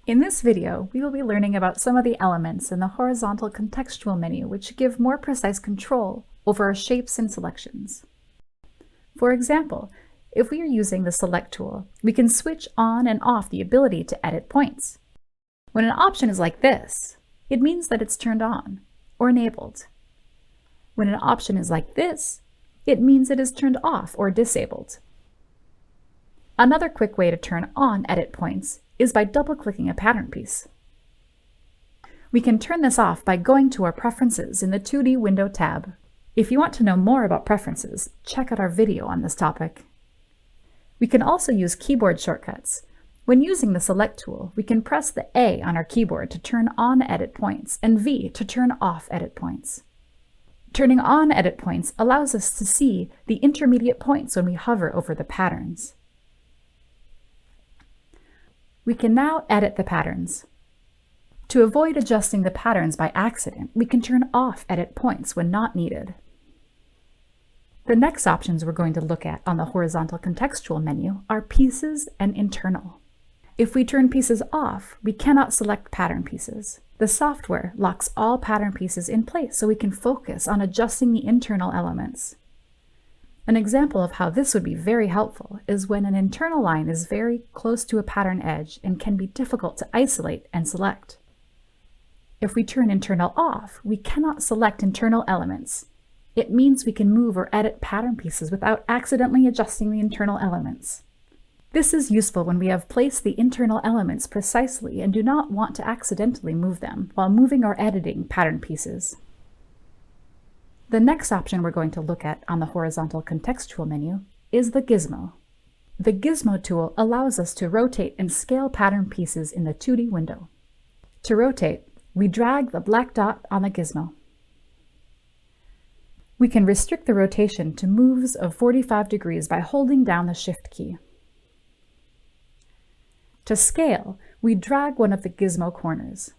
In this video, we will be learning about some of the elements in the horizontal contextual menu which give more precise control over our shapes and selections. For example, if we are using the Select tool, we can switch on and off the ability to edit points. When an option is like this, it means that it's turned on or enabled. When an option is like this, it means it is turned off or disabled. Another quick way to turn on edit points is by double-clicking a pattern piece. We can turn this off by going to our Preferences in the 2D Window tab. If you want to know more about preferences, check out our video on this topic. We can also use keyboard shortcuts. When using the Select tool, we can press the A on our keyboard to turn on edit points and V to turn off edit points. Turning on edit points allows us to see the intermediate points when we hover over the patterns. We can now edit the patterns. To avoid adjusting the patterns by accident, we can turn off edit points when not needed. The next options we're going to look at on the horizontal contextual menu are pieces and internal. If we turn pieces off, we cannot select pattern pieces. The software locks all pattern pieces in place so we can focus on adjusting the internal elements. An example of how this would be very helpful is when an internal line is very close to a pattern edge and can be difficult to isolate and select. If we turn internal off, we cannot select internal elements. It means we can move or edit pattern pieces without accidentally adjusting the internal elements. This is useful when we have placed the internal elements precisely and do not want to accidentally move them while moving or editing pattern pieces. The next option we're going to look at on the horizontal contextual menu is the gizmo. The gizmo tool allows us to rotate and scale pattern pieces in the 2D window. To rotate, we drag the black dot on the gizmo. We can restrict the rotation to moves of 45 degrees by holding down the Shift key. To scale, we drag one of the gizmo corners.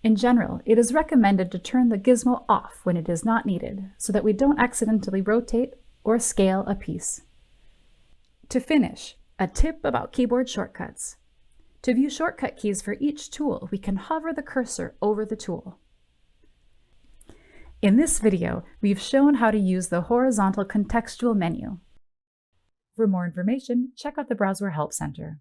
In general, it is recommended to turn the gizmo off when it is not needed, so that we don't accidentally rotate or scale a piece. To finish, a tip about keyboard shortcuts. To view shortcut keys for each tool, we can hover the cursor over the tool. In this video, we've shown how to use the horizontal contextual menu. For more information, check out the Browser Help Center.